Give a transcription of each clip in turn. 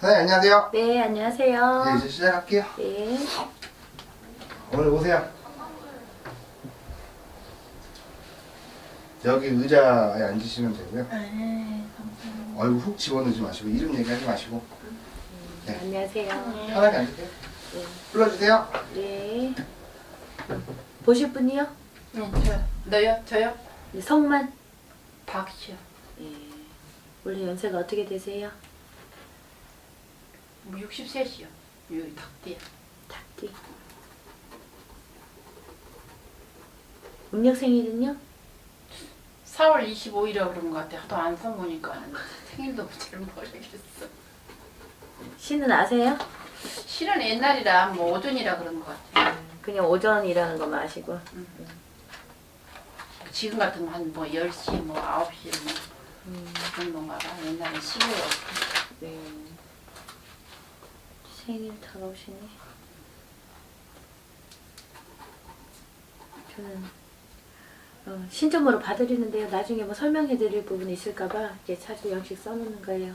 선생님 안녕하세요. 네, 안녕하세요. 네, 이제 시작할게요. 네. 오늘 오세요. 여기 의자에 앉으시면 되고요. 네, 감사합니다. 얼굴 훅 집어넣지 마시고 이름 얘기하지 마시고 네. 안녕하세요. 편하게 앉으세요. 네. 불러주세요. 네. 보실 분이요? 응, 저요. 너요? 저요? 네, 성만. 박씨요. 네. 원래 연세가 어떻게 되세요? 뭐 63이요. 여기 닭띠야. 닭띠. 음력 생일은요? 4월 25일이라고 그런 것 같아. 하도 안 써보니까 생일도 잘 모르겠어. 신은 아세요? 실은 옛날이라 뭐 오전이라 그런 것 같아. 그냥 오전이라는 것만 아시고. 지금 같으면 한 뭐 10시, 뭐 9시 뭐 그런 건가 봐. 옛날에 시골에 네. 생일 다가오시네. 저는 신점으로 봐드리는데요. 나중에 뭐 설명해드릴 부분이 있을까봐 이제 차주 양식 써놓는 거예요.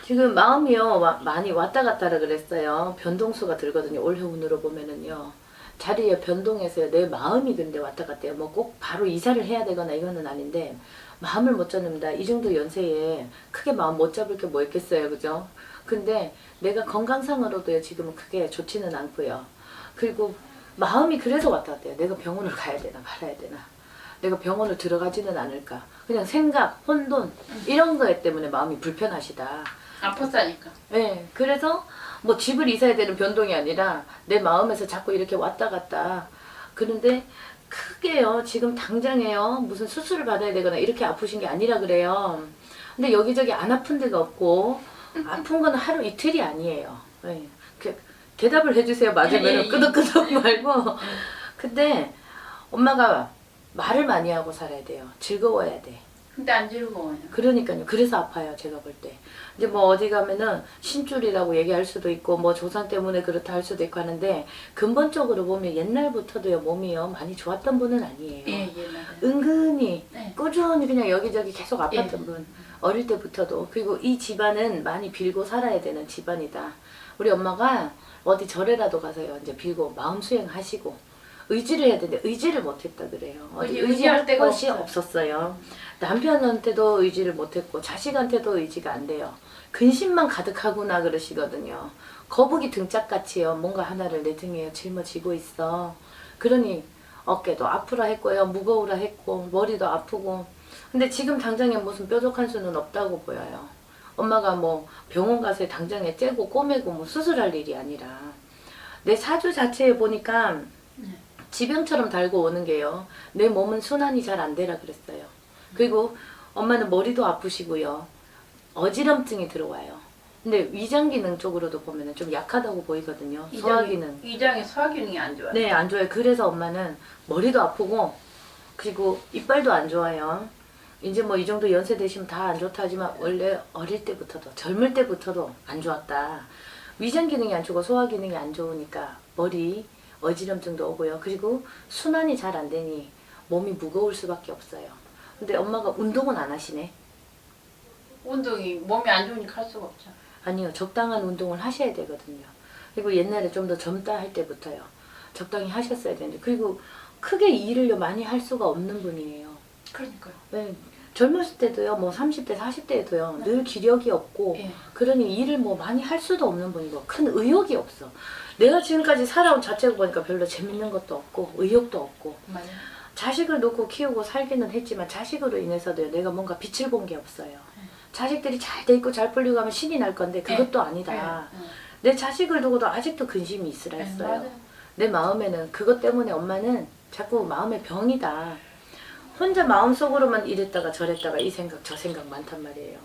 지금 마음이요 많이 왔다 갔다라 그랬어요. 변동수가 들거든요. 올해 운으로 보면은요. 자리에 변동해서요. 내 마음이 근데 왔다 갔다 해요. 뭐 꼭 바로 이사를 해야 되거나 이거는 아닌데 마음을 못 잡는다. 이 정도 연세에 크게 마음 못 잡을 게 뭐 있겠어요. 그죠? 근데 내가 건강상으로도요. 지금은 크게 좋지는 않고요. 그리고 마음이 그래서 왔다 갔다 해요. 내가 병원을 가야 되나 말아야 되나. 내가 병원을 들어가지는 않을까. 그냥 생각, 혼돈 이런 거 때문에 마음이 불편하시다. 아팠다니까. 네, 그래서 뭐 집을 이사해야 되는 변동이 아니라 내 마음에서 자꾸 이렇게 왔다 갔다. 그런데 크게요, 지금 당장에요, 무슨 수술을 받아야 되거나 이렇게 아프신 게 아니라 그래요. 근데 여기저기 안 아픈 데가 없고, 아픈 건 하루 이틀이 아니에요. 네. 대답을 해주세요. 맞으면 끄덕끄덕 말고. 근데 엄마가 말을 많이 하고 살아야 돼요. 즐거워야 돼. 근데 안 즐거워요. 그러니까요. 그래서 아파요. 제가 볼 때. 이제 뭐 어디 가면은 신줄이라고 얘기할 수도 있고 뭐 조상 때문에 그렇다 할 수도 있고 하는데 근본적으로 보면 옛날부터도요 몸이요 많이 좋았던 분은 아니에요. 예, 옛날에. 은근히 네. 꾸준히 그냥 여기저기 계속 아팠던 예. 분. 어릴 때부터도. 그리고 이 집안은 많이 빌고 살아야 되는 집안이다. 우리 엄마가 어디 절에라도 가서요 이제 빌고 마음 수행하시고 의지를 해야 되는데 의지를 못했다 그래요. 어디 의지할 데가 것이 없었어요. 남편한테도 의지를 못했고 자식한테도 의지가 안 돼요. 근심만 가득하구나 그러시거든요. 거북이 등짝같이요. 뭔가 하나를 내 등에 짊어지고 있어. 그러니 어깨도 아프라 했고요. 무거우라 했고 머리도 아프고. 근데 지금 당장에 무슨 뾰족한 수는 없다고 보여요. 엄마가 뭐 병원 가서 당장에 째고 꼬매고 뭐 수술할 일이 아니라 내 사주 자체에 보니까 지병처럼 달고 오는 게요. 내 몸은 순환이 잘 안 되라 그랬어요. 그리고 엄마는 머리도 아프시고요. 어지럼증이 들어와요. 근데 위장 기능 쪽으로도 보면 좀 약하다고 보이거든요. 소화 기능. 위장의 소화 기능이 안 좋아요. 네, 안 좋아요. 그래서 엄마는 머리도 아프고 그리고 이빨도 안 좋아요. 이제 뭐 이 정도 연세 되시면 다 안 좋다 하지만 원래 어릴 때부터도 젊을 때부터도 안 좋았다. 위장 기능이 안 좋고 소화 기능이 안 좋으니까 머리 어지럼증도 오고요. 그리고 순환이 잘 안 되니 몸이 무거울 수밖에 없어요. 근데 엄마가 운동은 안 하시네. 운동이 몸이 안 좋으니까 할 수가 없죠. 아니요. 적당한 운동을 하셔야 되거든요. 그리고 옛날에 좀 더 젊다 할 때부터요. 적당히 하셨어야 되는데 그리고 크게 일을 많이 할 수가 없는 분이에요. 그러니까요. 네. 젊었을 때도요. 뭐 30대 40대에도요. 늘 기력이 없고 예. 그러니 일을 뭐 많이 할 수도 없는 분이고 큰 의욕이 없어. 내가 지금까지 살아온 자체를 보니까 별로 재밌는 것도 없고 의욕도 없고 맞아요. 자식을 놓고 키우고 살기는 했지만 자식으로 인해서도 내가 뭔가 빛을 본 게 없어요. 자식들이 잘 돼 있고 잘 풀리고 하면 신이 날 건데 그것도 아니다. 내 자식을 두고도 아직도 근심이 있으라 했어요. 맞아요. 내 마음에는 그것 때문에 엄마는 자꾸 마음의 병이다. 혼자 마음속으로만 이랬다가 저랬다가 이 생각 저 생각 많단 말이에요.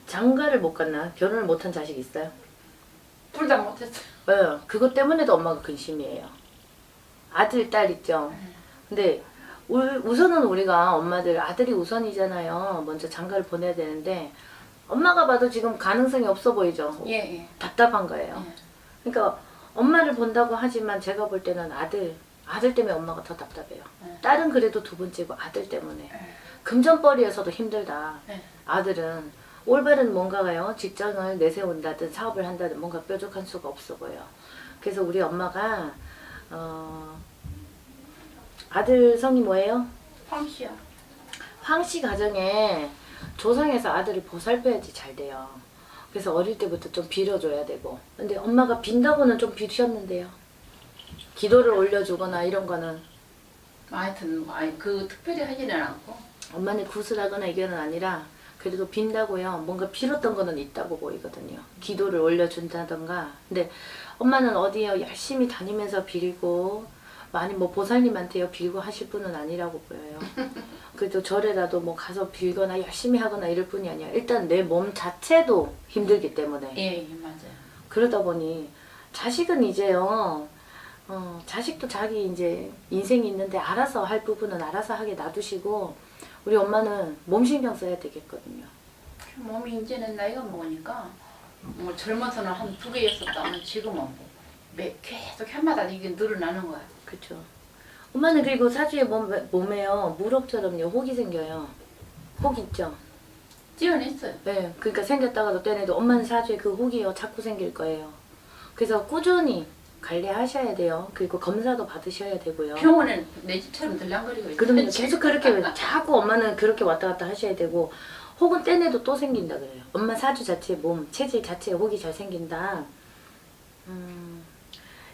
장가를 못 갔나? 결혼을 못한 자식 있어요? 둘 다 못했어요. 네, 그것 때문에도 엄마가 근심이에요. 아들, 딸 있죠? 근데 우선은 우리가 엄마들 아들이 우선이잖아요. 먼저 장가를 보내야 되는데 엄마가 봐도 지금 가능성이 없어 보이죠. 예, 예. 답답한 거예요. 예. 그러니까 엄마를 본다고 하지만 제가 볼 때는 아들 때문에 엄마가 더 답답해요. 네. 딸은 그래도 두 번째고 아들 때문에 예. 금전벌이에서도 힘들다. 예. 아들은 올바른 뭔가가요 직장을 내세운다든 사업을 한다든 뭔가 뾰족한 수가 없어 보여. 그래서 우리 엄마가 아들 성이 뭐예요? 황씨야. 황씨 가정에 조상에서 아들을 보살펴야지 잘 돼요. 그래서 어릴 때부터 좀 빌어줘야 되고. 근데 엄마가 빈다고는 좀 비셨는데요. 기도를 올려주거나 이런 거는 하여튼 아니 그 특별히 하지는 않고. 엄마는 구슬하거나 이거는 아니라 그래도 빈다고요. 뭔가 빌었던 거는 있다고 보이거든요. 기도를 올려준다던가. 근데 엄마는 어디요 열심히 다니면서 빌고 많이 뭐 보살님한테요 빌고 하실 분은 아니라고 보여요. 그래도 절에라도 뭐 가서 빌거나 열심히 하거나 이럴 뿐이 아니라 일단 내 몸 자체도 힘들기 때문에 예, 예, 맞아요. 그러다 보니 자식은 이제요 자식도 자기 이제 인생이 있는데 알아서 할 부분은 알아서 하게 놔두시고 우리 엄마는 몸 신경 써야 되겠거든요. 몸이 이제는 나이가 먹으니까 뭐 젊어서는 한 2개였었다면 지금은 뭐 계속 해마다 이게 늘어나는 거야. 그렇죠. 엄마는 그리고 사주의 몸에요 무럭처럼요 혹이 생겨요. 혹 있죠. 찌어냈어요. 네, 그러니까 생겼다가도 떼내도 엄마는 사주에 그 혹이요 자꾸 생길 거예요. 그래서 꾸준히 관리하셔야 돼요. 그리고 검사도 받으셔야 되고요. 병원에 내 집처럼 들랑거리고 있어요. 그러면 계속 그렇게 자꾸 엄마는 그렇게 왔다 갔다 하셔야 되고 혹은 떼내도 또 생긴다 그래요. 엄마 사주 자체 몸 체질 자체에 혹이 잘 생긴다.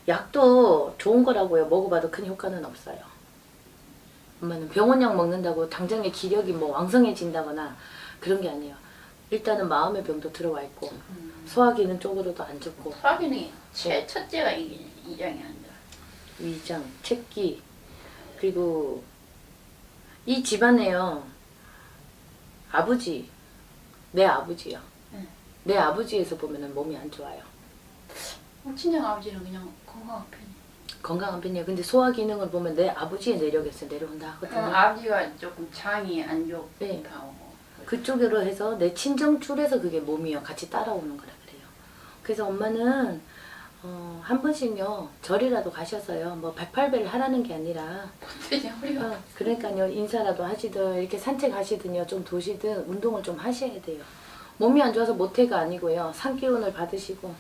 약도 좋은 거라고요. 먹어봐도 큰 효과는 없어요. 엄마는 병원약 먹는다고 당장의 기력이 뭐 왕성해진다거나 그런 게 아니에요. 일단은 마음의 병도 들어와 있고 소화기능 쪽으로도 안 좋고 소화기능이 첫째가 이게 이장이 안 좋아. 위장, 책기 그리고 이 집안에요 아버지 내 아버지요. 응. 내 아버지에서 보면은 몸이 안 좋아요. 친정 아버지는 그냥 건강한 편이에요. 건강한 편이에요. 근데 소화 기능을 보면 내 아버지의 내력에서 내려온다 하거든요. 아버지가 조금 장이 안 좋다고. 네. 그쪽으로 해서 내 친정 줄에서 그게 몸이요 같이 따라오는 거라 그래요. 그래서 엄마는 한 번씩요 절이라도 가셔서요 뭐 108배를 하라는 게 아니라 그러니까요 인사라도 하시든 이렇게 산책하시든요 좀 도시든 운동을 좀 하셔야 돼요. 몸이 안 좋아서 못해가 아니고요 산 기운을 받으시고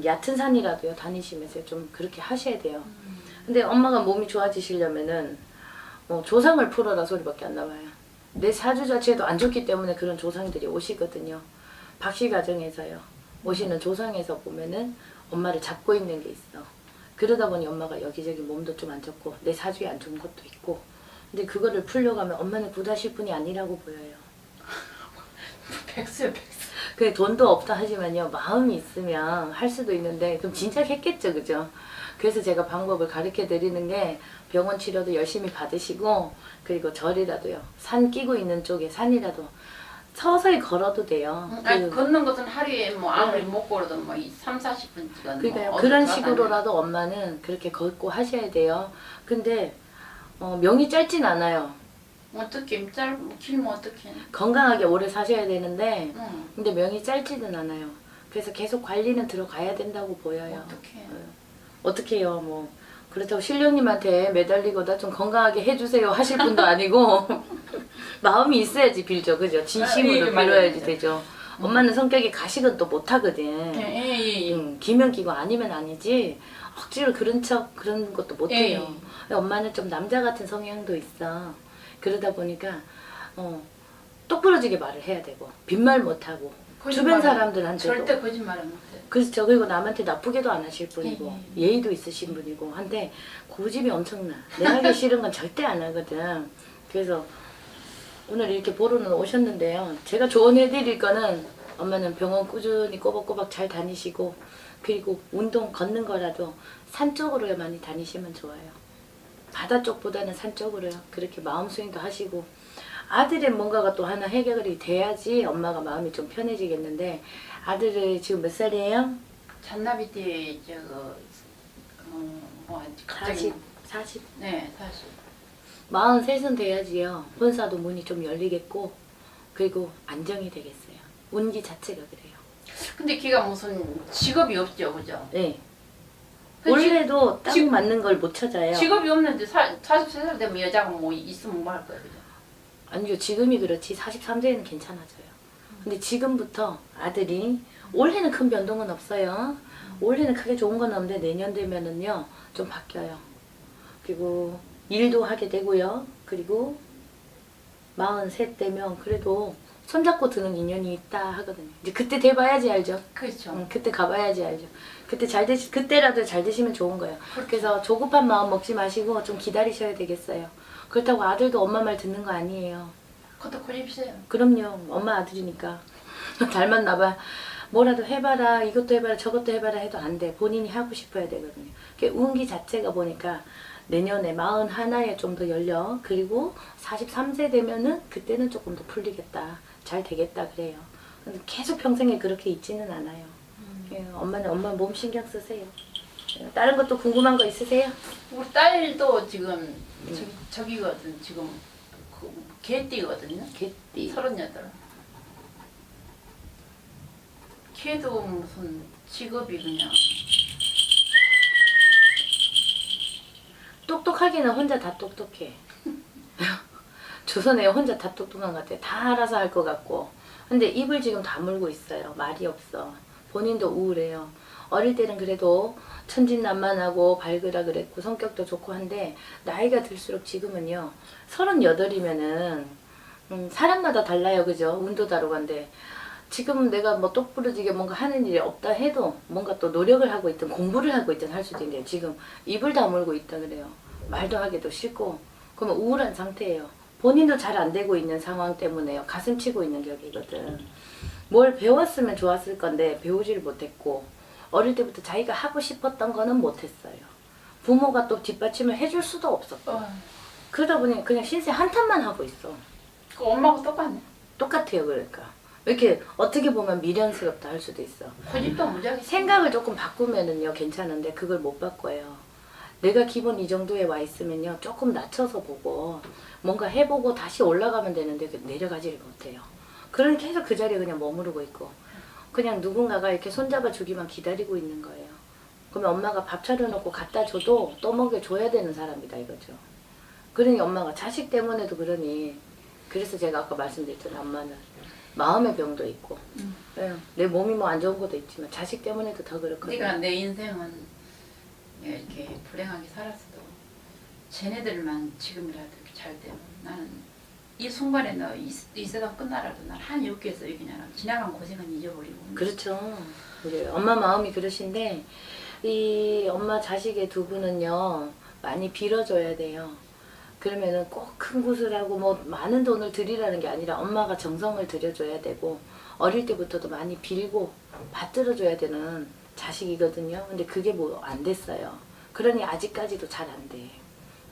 얕은 산이라도요 다니시면서 좀 그렇게 하셔야 돼요. 근데 엄마가 몸이 좋아지시려면은 조상을 풀어라 소리밖에 안 나와요. 내 사주 자체도 안 좋기 때문에 그런 조상들이 오시거든요. 박씨 가정에서요 오시는 조상에서 보면은 엄마를 잡고 있는 게 있어. 그러다 보니 엄마가 여기저기 몸도 좀 안 좋고 내 사주에 안 좋은 것도 있고. 근데 그거를 풀려가면 엄마는 굿하실 분이 아니라고 보여요. 백수요 백수. 그 돈도 없다 하지만요 마음이 있으면 할 수도 있는데 그럼 진짜 했겠죠, 그죠? 그래서 제가 방법을 가르쳐 드리는 게 병원 치료도 열심히 받으시고 그리고 절이라도요 산 끼고 있는 쪽에 산이라도 서서히 걸어도 돼요. 아니, 걷는 것은 하루에 뭐 아무리 못 걸어도 뭐 3, 40분 찍어. 그러니까요. 그런 식으로라도 엄마는 그렇게 걷고 하셔야 돼요. 근데 명이 짧진 않아요. 어떻게 길면 어떻게? 건강하게 오래 사셔야 되는데 응. 근데 명이 짧지는 않아요. 그래서 계속 관리는 들어가야 된다고 보여요. 어떻게? 어떻게 해요? 뭐 그렇다고 신령님한테 매달리고 나 좀 건강하게 해주세요 하실 분도 아니고 마음이 있어야지 빌죠, 그죠? 진심으로 빌어야지 되죠. 엄마는 성격이 가식은 또 못하거든. 기면 기고 아니면 아니지 억지로 그런 것도 못해요. 엄마는 좀 남자 같은 성향도 있어. 그러다 보니까 똑부러지게 말을 해야 되고 빈말 못하고 주변 사람들한테도 절대 거짓말을 못해. 그렇죠. 그리고 남한테 나쁘게도 안 하실 분이고 예의도 있으신 분이고 한데 고집이 엄청나. 내가 하기 싫은 건 절대 안 하거든. 그래서 오늘 이렇게 보러는 오셨는데요. 제가 조언해드릴 거는 엄마는 병원 꾸준히 꼬박꼬박 잘 다니시고 그리고 운동 걷는 거라도 산 쪽으로 많이 다니시면 좋아요. 바다 쪽보다는 산 쪽으로요. 그렇게 마음 수행도 하시고 아들의 뭔가가 또 하나 해결이 돼야지 엄마가 마음이 좀 편해지겠는데 아들이 지금 몇 살이에요? 잔나비 때 갑자기 40. 네, 40. 43은 돼야지요. 혼사도 문이 좀 열리겠고 그리고 안정이 되겠어요. 운기 자체가 그래요. 근데 걔가 무슨 직업이 없죠, 그죠? 네. 그 원래도 딱 지- 맞는 걸 못 찾아요. 직업이 없는데 43살 되면 여자가 뭐 있으면 뭐 할 거예요, 그죠? 아니요, 지금이 그렇지 43세에는 괜찮아져요. 근데 지금부터 아들이 올해는 큰 변동은 없어요. 올해는 크게 좋은 건 없는데 내년 되면은요 좀 바뀌어요. 그리고 일도 하게 되고요. 그리고 43 되면 그래도 손잡고 드는 인연이 있다 하거든요. 이제 그때 돼봐야지 알죠. 그렇죠. 그때 가봐야지 알죠. 그때라도 잘 되시면 좋은 거예요. 그래서 조급한 마음 먹지 마시고 좀 기다리셔야 되겠어요. 그렇다고 아들도 엄마 말 듣는 거 아니에요. 그것도 고집세요. 그럼요. 엄마 아들이니까. 닮았나 봐. 뭐라도 해봐라. 이것도 해봐라. 저것도 해봐라 해도 안 돼. 본인이 하고 싶어야 되거든요. 운기 자체가 보니까 내년에 41에 좀 더 열려. 그리고 43세 되면은 그때는 조금 더 풀리겠다. 잘 되겠다 그래요. 근데 계속 평생에 그렇게 있지는 않아요. 예, 엄마는 엄마 몸 신경 쓰세요. 예, 다른 것도 궁금한 거 있으세요? 우리 딸도 지금 저기거든, 지금 그 개띠거든요. 개띠. 38. 걔도 무슨 직업이 그냥 똑똑하기는 혼자 다 똑똑해. 조선에 혼자 다 똑똑한 것 같아. 다 알아서 할 것 같고. 근데 입을 지금 다물고 있어요. 말이 없어. 본인도 우울해요. 어릴 때는 그래도 천진난만하고 밝으라 그랬고 성격도 좋고 한데 나이가 들수록 지금은요. 38이면은 사람마다 달라요. 그죠? 운도 다르고한데 지금 내가 뭐 똑부러지게 뭔가 하는 일이 없다 해도 뭔가 또 노력을 하고 있든 공부를 하고 있든 할 수도 있는데 지금 입을 다물고 있다 그래요. 말도 하기도 싫고 그러면 우울한 상태예요. 본인도 잘 안 되고 있는 상황 때문에요. 가슴 치고 있는 격이거든. 뭘 배웠으면 좋았을 건데 배우지를 못했고 어릴 때부터 자기가 하고 싶었던 거는 못했어요. 부모가 또 뒷받침을 해줄 수도 없었고 그러다 보니 그냥 신세 한탄만 하고 있어. 그 엄마하고 똑같네. 똑같아요. 그러니까 이렇게 어떻게 보면 미련스럽다 할 수도 있어. 고집도 무지하게 생각을 조금 바꾸면은요 괜찮은데 그걸 못 바꿔요. 내가 기본 이 정도에 와 있으면요 조금 낮춰서 보고 뭔가 해보고 다시 올라가면 되는데 내려가지를 못해요. 그러니 계속 그 자리에 그냥 머무르고 있고 그냥 누군가가 이렇게 손잡아 주기만 기다리고 있는 거예요. 그러면 엄마가 밥 차려놓고 갖다 줘도 또 먹여줘야 되는 사람이다 이거죠. 그러니 엄마가 자식 때문에도 그러니 그래서 제가 아까 말씀드렸잖아요. 엄마는 마음의 병도 있고 예, 내 몸이 뭐 안 좋은 것도 있지만 자식 때문에도 더 그렇거든요. 네가 내 인생은 이렇게 불행하게 살았어도 쟤네들만 지금이라도 이렇게 잘 되면 나는 이 순간에 너 이 세상 끝나라도 난 한 욕기에서 그냥 지나간 고생은 잊어버리고. 그렇죠. 그래 엄마 마음이 그러신데 이 엄마 자식의 두 분은요 많이 빌어줘야 돼요. 그러면은 꼭 큰 곳을 하고 뭐 많은 돈을 들이라는 게 아니라 엄마가 정성을 들여줘야 되고 어릴 때부터도 많이 빌고 받들어줘야 되는 자식이거든요. 근데 그게 뭐 안 됐어요. 그러니 아직까지도 잘 안 돼.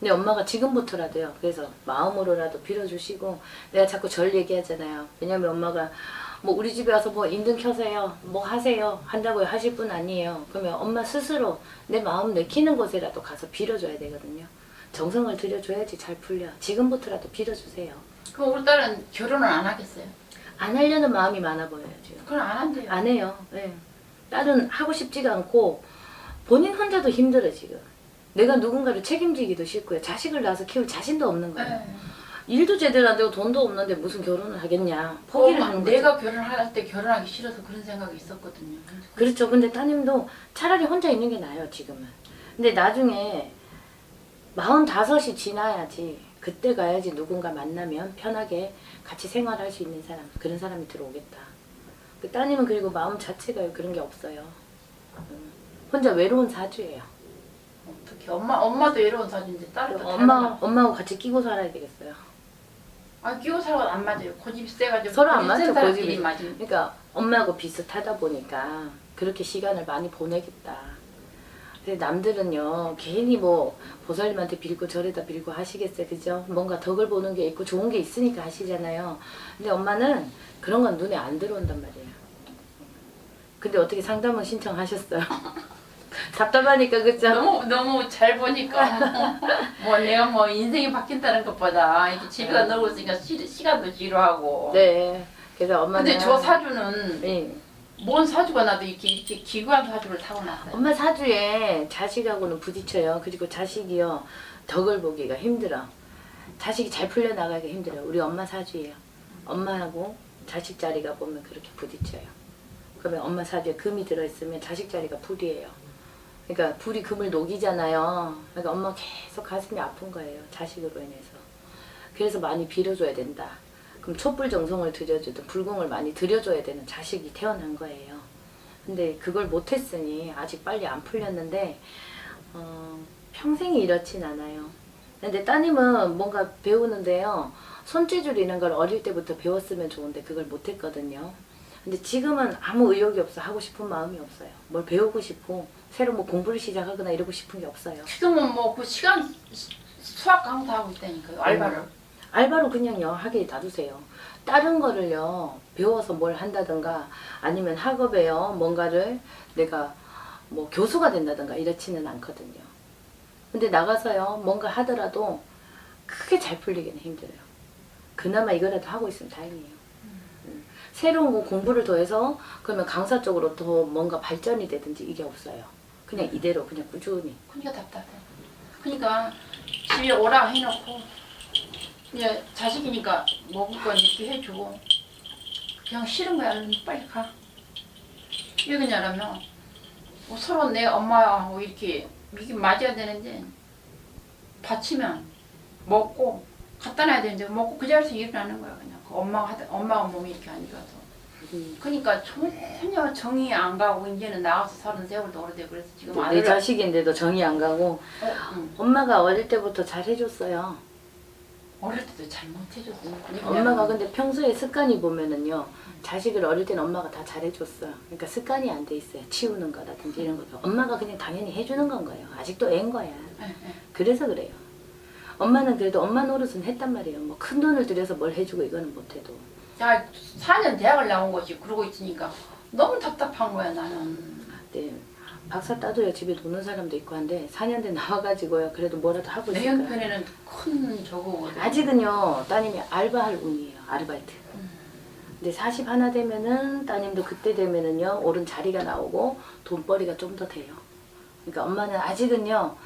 근데 엄마가 지금부터라도요. 그래서 마음으로라도 빌어주시고 내가 자꾸 절 얘기하잖아요. 왜냐면 엄마가 뭐 우리 집에 와서 뭐 인등 켜세요. 뭐 하세요. 한다고 하실 분 아니에요. 그러면 엄마 스스로 내 마음 내키는 곳에라도 가서 빌어줘야 되거든요. 정성을 들여줘야지 잘 풀려. 지금부터라도 빌어주세요. 그럼 우리 딸은 결혼을 안 하겠어요? 안 하려는 마음이 많아 보여요 지금. 그럼 안 한대요. 안 해요. 네. 딸은 하고 싶지가 않고 본인 혼자도 힘들어 지금. 내가 누군가를 책임지기도 싫고요. 자식을 낳아서 키울 자신도 없는 거예요. 네. 일도 제대로 안 되고 돈도 없는데 무슨 결혼을 하겠냐. 포기를 하는 거죠. 내가 결혼할 때 결혼하기 싫어서 그런 생각이 있었거든요. 그렇죠. 근데 따님도 차라리 혼자 있는 게 나아요 지금은. 근데 나중에 45이 지나야지 그때 가야지 누군가 만나면 편하게 같이 생활할 수 있는 사람 그런 사람이 들어오겠다. 그 따님은 그리고 마음 자체가 그런 게 없어요. 혼자 외로운 사주예요. 어떻게 엄마도 외로운 사진인데 딸도 닮아나. 엄마하고 같이 끼고 살아야 되겠어요. 아 끼고 살아도 안 맞아요. 고집이 세가지고 서로 안 맞죠, 고집이 고집이. 맞으면. 그러니까 엄마하고 비슷하다 보니까 그렇게 시간을 많이 보내겠다. 근데 남들은요 괜히 뭐 보살님한테 빌고 저래다 빌고 하시겠어요. 그죠? 뭔가 덕을 보는 게 있고 좋은 게 있으니까 하시잖아요. 근데 엄마는 그런 건 눈에 안 들어온단 말이에요. 근데 어떻게 상담은 신청하셨어요? 답답하니까 그죠? 너무 잘 보니까 뭐 내가 뭐 인생이 바뀐다는 것보다 이렇게 집에가 넓었으니까 시간도 지루하고. 네. 그래서 엄마는 근데 저 사주는 예. 뭔 사주가 나도 이렇게 기구한 사주를 타고났어요. 엄마 사주에 자식하고는 부딪혀요. 그리고 자식이요 덕을 보기가 힘들어. 자식이 잘 풀려나가기가 힘들어요. 우리 엄마 사주예요. 엄마하고 자식 자리가 보면 그렇게 부딪혀요. 그러면 엄마 사주에 금이 들어있으면 자식 자리가 불이에요. 그러니까 불이 금을 녹이잖아요. 그러니까 엄마 계속 가슴이 아픈 거예요. 자식으로 인해서. 그래서 많이 빌어줘야 된다. 그럼 촛불 정성을 들여주든 불공을 많이 들여줘야 되는 자식이 태어난 거예요. 근데 그걸 못했으니 아직 빨리 안 풀렸는데 평생이 이렇진 않아요. 근데 따님은 뭔가 배우는데요. 손재주 이런 걸 어릴 때부터 배웠으면 좋은데 그걸 못했거든요. 근데 지금은 아무 의욕이 없어. 하고 싶은 마음이 없어요. 뭘 배우고 싶고 새로 뭐 공부를 시작하거나 이러고 싶은 게 없어요. 지금은 뭐 그 시간 수학 강사 하고 있다니까요. 알바를. 알바로 그냥요 하게 놔두세요. 다른 거를요 배워서 뭘 한다든가 아니면 학업에요 뭔가를 내가 뭐 교수가 된다든가 이렇지는 않거든요. 근데 나가서요 뭔가 하더라도 크게 잘 풀리기는 힘들어요. 그나마 이거라도 하고 있으면 다행이에요. 새로운 거 공부를 더해서 그러면 강사 쪽으로 더 뭔가 발전이 되든지 이게 없어요. 그냥 이대로 그냥 꾸준히. 그러니까 답답해. 그러니까 집에 오라 해놓고 이제 자식이니까 먹을 건 이렇게 해주고 그냥 싫은 거야. 얼른 빨리 가. 왜 그러냐면 뭐 서로 내 엄마하고 이렇게 이게 맞아야 되는데 받치면 먹고 갖다 놔야 되는데 먹고 그 자리에서 일어나는 거야. 그냥 그 엄마가 몸이 이렇게 안 좋아서. 그러니까 전혀 정이 안 가고 이제는 나와서 사는 세월도 오래되고 그래서 지금 내 아들을 자식인데도 정이 안 가고 엄마가 어릴 때부터 잘 해줬어요. 어릴 때도 잘 못해줬어. 엄마가 근데 평소에 습관이 보면은요 자식을 어릴 때는 엄마가 다 잘해줬어. 그러니까 습관이 안 돼 있어요. 치우는 거라든지 이런 것도 엄마가 그냥 당연히 해주는 건 거예요. 아직도 애인 거야. 그래서 그래요. 엄마는 그래도 엄마 노릇은 했단 말이에요. 뭐 큰 돈을 들여서 뭘 해주고 이거는 못해도. 야 4년 대학을 나온 거지. 그러고 있으니까 너무 답답한 거야 나는. 네, 박사 따도요 집에 노는 사람도 있고 한데 4년 돼 나와가지고요 그래도 뭐라도 하고 내 있을까요? 형편에는 큰 저거거든. 아직은요 따님이 알바할 운이에요. 아르바이트. 근데 40 하나 되면은 따님도 그때 되면은요 옳은 자리가 나오고 돈벌이가 좀 더 돼요. 그러니까 엄마는 아직은요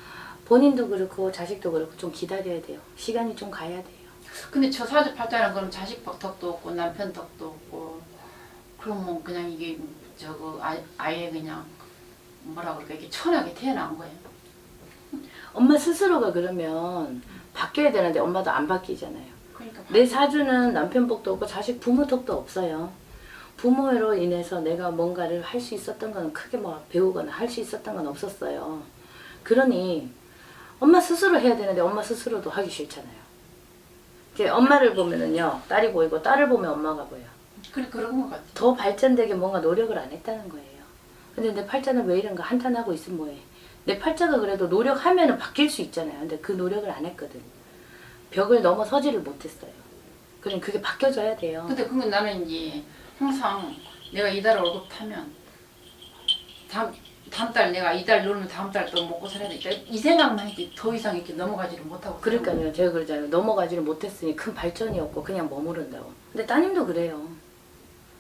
본인도 그렇고 자식도 그렇고 좀 기다려야 돼요. 시간이 좀 가야 돼요. 근데 저 사주팔자는 그럼 자식 덕도 없고 남편 덕도 없고 그럼 뭐 그냥 이게 저거 아예 그냥 뭐라 그럴까 이게 천하게 태어난 거예요. 엄마 스스로가 그러면 바뀌어야 되는데 엄마도 안 바뀌잖아요. 그러니까 내 사주는 남편 복도 없고 자식 부모 덕도 없어요. 부모로 인해서 내가 뭔가를 할 수 있었던 건 크게 뭐 배우거나 할 수 있었던 건 없었어요. 그러니 엄마 스스로 해야 되는데 엄마 스스로도 하기 싫잖아요. 이제 엄마를 보면은요 딸이 보이고 딸을 보면 엄마가 보여. 그런 것 같아. 더 발전되게 뭔가 노력을 안 했다는 거예요. 근데 내 팔자는 왜 이런가 한탄하고 있으면 뭐해. 내 팔자가 그래도 노력하면은 바뀔 수 있잖아요. 근데 그 노력을 안 했거든. 벽을 넘어서지를 못했어요. 그럼 그게 바뀌어져야 돼요. 근데 그건 나는 이제 항상 내가 이달 월급 타면 다음 달 내가 이달 놀면 다음 달 또 먹고 살아야 되니까 이 생각만 했지 더 이상 이렇게 넘어가지를 못하고. 그러니까요. 제가 그러잖아요. 넘어가지를 못했으니 큰 발전이 없고 그냥 머무른다고. 근데 따님도 그래요.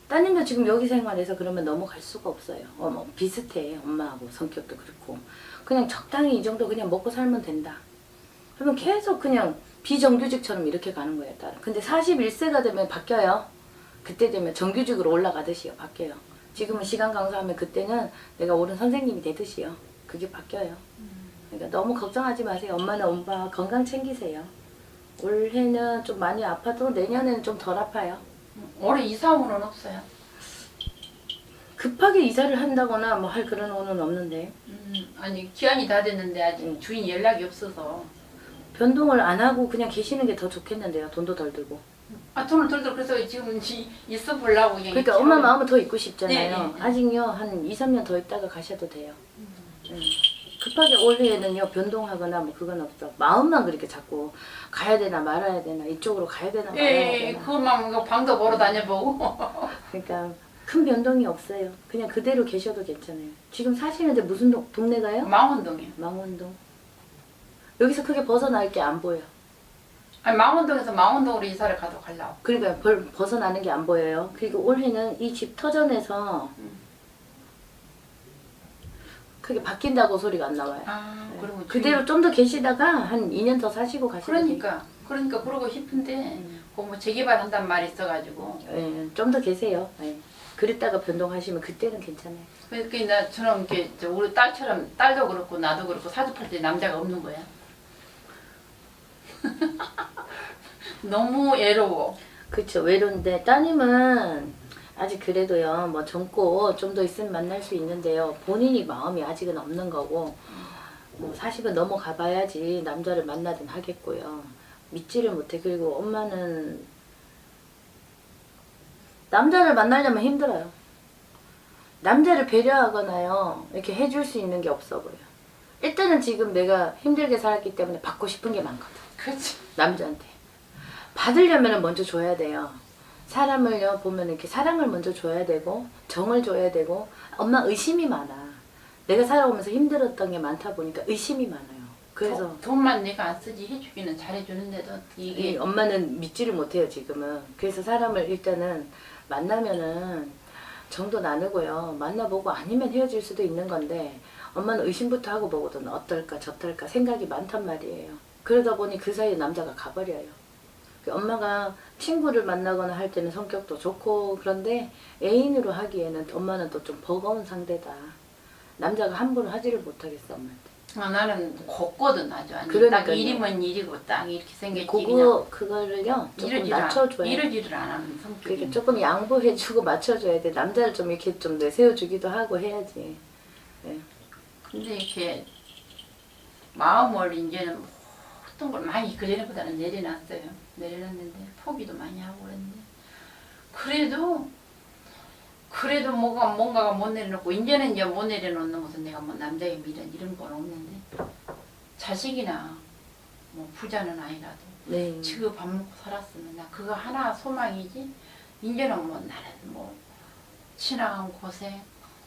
따님도 지금 여기 생활해서 그러면 넘어갈 수가 없어요. 뭐 비슷해. 엄마하고 성격도 그렇고. 그냥 적당히 이 정도 그냥 먹고 살면 된다. 그러면 계속 그냥 비정규직처럼 이렇게 가는 거예요. 딸은. 근데 41세가 되면 바뀌어요. 그때 되면 정규직으로 올라가듯이요. 바뀌어요. 지금은 시간 강사하면 그때는 내가 옳은 선생님이 되듯이요. 그게 바뀌어요. 그러니까 너무 걱정하지 마세요. 엄마는 엄마 건강 챙기세요. 올해는 좀 많이 아파도 내년에는 좀 덜 아파요. 올해 이사오는 없어요. 급하게 이사를 한다거나 뭐 할 그런 오는 없는데 아니 기한이 다 됐는데 아직 주인 연락이 없어서. 변동을 안 하고 그냥 계시는 게 더 좋겠는데요. 돈도 덜 들고. 돈을 덜 들어 그래서 지금 있어 보려고 그냥. 그러니까 엄마 마음은 더 있고 싶잖아요. 네, 네. 아직요 한 2, 3년 더 있다가 가셔도 돼요. 급하게 올해에는요 변동하거나 뭐 그건 없어. 마음만 그렇게 자꾸 가야 되나 말아야 되나 이쪽으로 가야 되나 말아야 예, 되나. 그것만 방도 보러 다녀보고. 그러니까 큰 변동이 없어요. 그냥 그대로 계셔도 괜찮아요. 지금 사시는데 무슨 동네가요? 망원동이요. 망원동. 여기서 크게 벗어날 게 안 보여. 아니 망원동에서 망원동으로 이사를 가도 가려고. 그러니까 벗어나는 게 안 보여요. 그리고 올해는 이 집 터전에서 크게 바뀐다고 소리가 안 나와요. 아 네. 그리고 그대로 좀 더 계시다가 한 2년 더 사시고 가시면 돼요. 그러니까 그러고 싶은데 그뭐 재개발한단 말이 있어가지고. 예, 좀 더 계세요. 예. 그랬다가 변동하시면 그때는 괜찮아요. 그러니까 나처럼 이렇게 우리 딸처럼 딸도 그렇고 나도 그렇고 사주팔 때 남자가 없는 거야. 너무 애로워. 그쵸. 외로운데 따님은 아직 그래도요. 뭐 젊고 좀 더 있으면 만날 수 있는데요. 본인이 마음이 아직은 없는 거고 뭐 40은 넘어가 봐야지 남자를 만나든 하겠고요. 믿지를 못해. 그리고 엄마는 남자를 만나려면 힘들어요. 남자를 배려하거나요. 이렇게 해줄 수 있는 게 없어 보여. 일단은 지금 내가 힘들게 살았기 때문에 받고 싶은 게 많거든. 그렇지. 남자한테. 받으려면 먼저 줘야 돼요. 사람을요 보면 이렇게 사랑을 먼저 줘야 되고 정을 줘야 되고 엄마 의심이 많아. 내가 살아오면서 힘들었던 게 많다 보니까 의심이 많아요. 그래서 돈만 내가 안 쓰지 해주기는 잘해주는데도 이게 엄마는 믿지를 못해요 지금은. 그래서 사람을 일단은 만나면은 정도 나누고요. 만나보고 아니면 헤어질 수도 있는 건데 엄마는 의심부터 하고 보거든. 어떨까 저떨까 생각이 많단 말이에요. 그러다 보니 그 사이에 남자가 가버려요. 엄마가 친구를 만나거나 할 때는 성격도 좋고 그런데 애인으로 하기에는 엄마는 또 좀 버거운 상대다. 남자가 함부로 하지를 못하겠어 엄마한테. 아, 나는 걷거든 아주. 아니, 딱 그러니까요. 일이면 일이고 딱 이렇게 생겼지. 그거를요 조금 이러지를 낮춰줘야 돼. 이러지를 안 하는 성격이. 그러니까 조금 양보해주고 맞춰줘야 돼. 남자를 좀 이렇게 좀 내세워주기도 하고 해야지. 네. 근데 이렇게 마음을 이제는 어떤 걸 많이 그전에보다는 내려놨어요. 내려놨는데 포기도 많이 하고 그랬는데 그래도 뭔가가 못 내려놓고 이제는 이제 못 내려놓는 것은 내가 뭐 남자의 미련 이런 건 없는데 자식이나 뭐 부자는 아니라도 네. 지금 밥 먹고 살았으면 나 그거 하나 소망이지. 이제는 뭐 나는 뭐 지나간 고생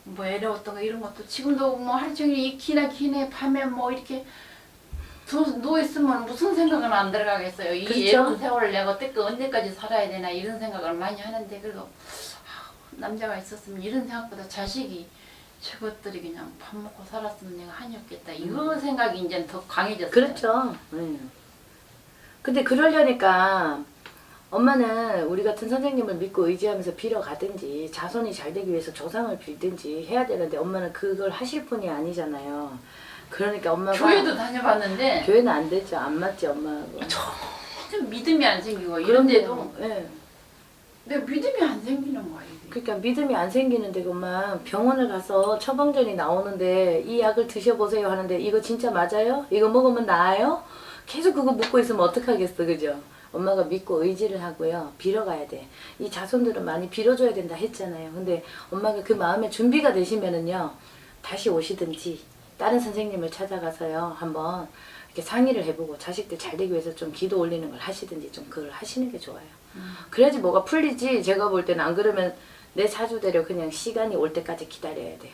뭐 애로웠던 거 이런 것도 지금도 뭐 하루 종일 기나 기네 밤에 뭐 이렇게 누워있으면 무슨 생각은 안 들어가겠어요. 이 그렇죠. 애로운 세월을 내가 어떻게 언제까지 살아야 되나 이런 생각을 많이 하는데 그래도 남자가 있었으면 이런 생각보다 자식이 저것들이 그냥 밥 먹고 살았으면 내가 한이 없겠다. 이거 생각이 이제 더 강해졌어요. 그렇죠. 네. 근데 그러려니까 엄마는 우리 같은 선생님을 믿고 의지하면서 빌어가든지 자손이 잘 되기 위해서 조상을 빌든지 해야 되는데 엄마는 그걸 하실 분이 아니잖아요. 그러니까 엄마가 교회도 다녀봤는데 교회는 안 되죠. 안 맞지 엄마하고. 좀 믿음이 안 생기고 이런데도 그럼요. 예. 내가 믿음이 안 생기는 거야 이게. 그러니까 믿음이 안 생기는데 엄마 병원을 가서 처방전이 나오는데 이 약을 드셔보세요 하는데 이거 진짜 맞아요? 이거 먹으면 나아요? 계속 그거 묻고 있으면 어떡하겠어 그죠? 엄마가 믿고 의지를 하고요. 빌어가야 돼. 이 자손들은 많이 빌어줘야 된다 했잖아요. 근데 엄마가 그 마음의 준비가 되시면은요. 다시 오시든지 다른 선생님을 찾아가서요. 한번 이렇게 상의를 해보고 자식들 잘 되기 위해서 좀 기도 올리는 걸 하시든지 좀 그걸 하시는 게 좋아요. 그래야지 뭐가 풀리지. 제가 볼 때는 안 그러면 내 사주대로 그냥 시간이 올 때까지 기다려야 돼요.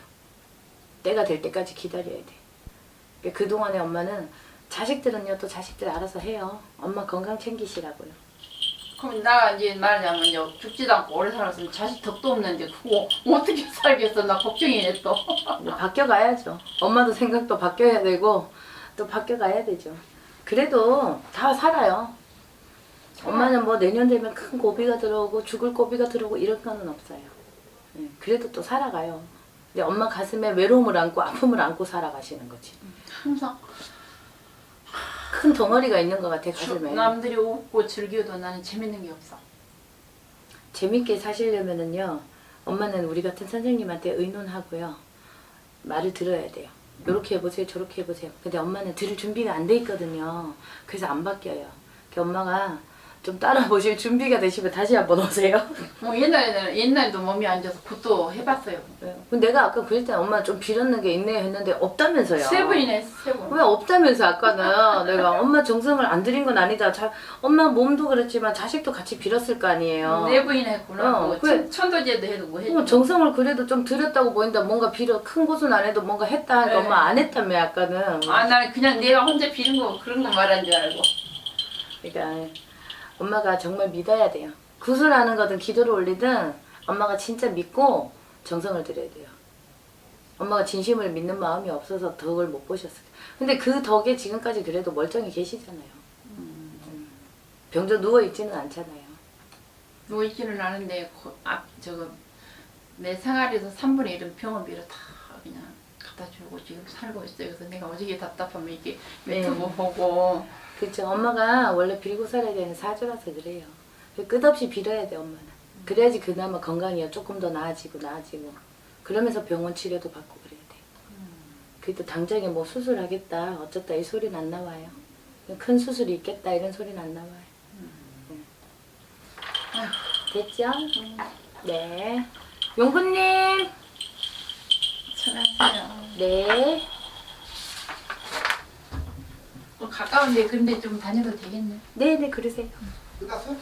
때가 될 때까지 기다려야 돼. 그동안에 엄마는 자식들은요 또 자식들 알아서 해요. 엄마 건강 챙기시라고요. 그럼 나 이제 말하자면 죽지도 않고 오래 살았으면 자식 덕도 없는데 그거 어떻게 살겠어. 나 걱정이네 또. 바뀌어가야죠. 엄마도 생각도 바뀌어야 되고 또 바뀌어가야 되죠. 그래도 다 살아요. 엄마는 뭐 내년 되면 큰 고비가 들어오고 죽을 고비가 들어오고 이런 거는 없어요. 그래도 또 살아가요. 근데 엄마 가슴에 외로움을 안고 아픔을 안고 살아가시는 거지. 항상 큰 덩어리가 있는 것 같아 가슴에. 남들이 웃고 즐겨도 나는 재밌는 게 없어. 재밌게 사시려면은요. 엄마는 우리 같은 선생님한테 의논하고요. 말을 들어야 돼요. 요렇게 해보세요 저렇게 해보세요. 근데 엄마는 들을 준비가 안 돼 있거든요. 그래서 안 바뀌어요. 엄마가 좀 따라 보실 준비가 되시면 다시 한번 오세요. 뭐 옛날에도 몸이 안 좋아서 그것도 해봤어요. 근데 내가 아까 그럴 때 엄마 좀 빌었는 게 있네 했는데 없다면서요. 3번이네 3번. 왜 없다면서 아까는 내가 엄마 정성을 안 들인 건 아니다. 엄마 몸도 그렇지만 자식도 같이 빌었을 거 아니에요. 4번이나 했구나. 어, 뭐 그래. 천도제도 해도 뭐 했지. 정성을 그래도 좀 들였다고 보인다. 뭔가 빌어 큰 곳은 안 해도 뭔가 했다 하니까 네. 엄마 안 했다며 아까는. 아, 나는 그냥 내가 혼자 비는 거 그런 거 말한 줄 알고. 그러니까 엄마가 정말 믿어야 돼요. 구슬하는 거든 기도를 올리든 엄마가 진짜 믿고 정성을 들여야 돼요. 엄마가 진심을 믿는 마음이 없어서 덕을 못 보셨어요. 근데 그 덕에 지금까지 그래도 멀쩡히 계시잖아요. 병조 누워있지는 않잖아요. 누워있지는 않은데 내 생활에서 3분의 1은 병을 빌어 다 그냥 갖다 주고 지금 살고 있어요. 그래서 내가 어저께 답답하면 이렇게 유튜브 보고 그렇죠. 엄마가 원래 빌고 살아야 되는 사주라서 그래요. 끝없이 빌어야 돼 엄마는. 그래야지 그나마 건강이요. 조금 더 나아지고. 그러면서 병원 치료도 받고 그래야 돼. 그래도 당장에 뭐 수술하겠다 어쩌다 이 소리는 안 나와요. 큰 수술이 있겠다 이런 소리는 안 나와요. 됐죠? 네. 용구님. 전화하세요. 네. 가까운데 근데 좀 다녀도 되겠네. 네네 그러세요. 끝났어?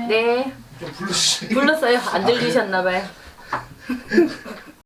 네. 좀 불러주세요. 불렀어요. 안 들리셨나봐요.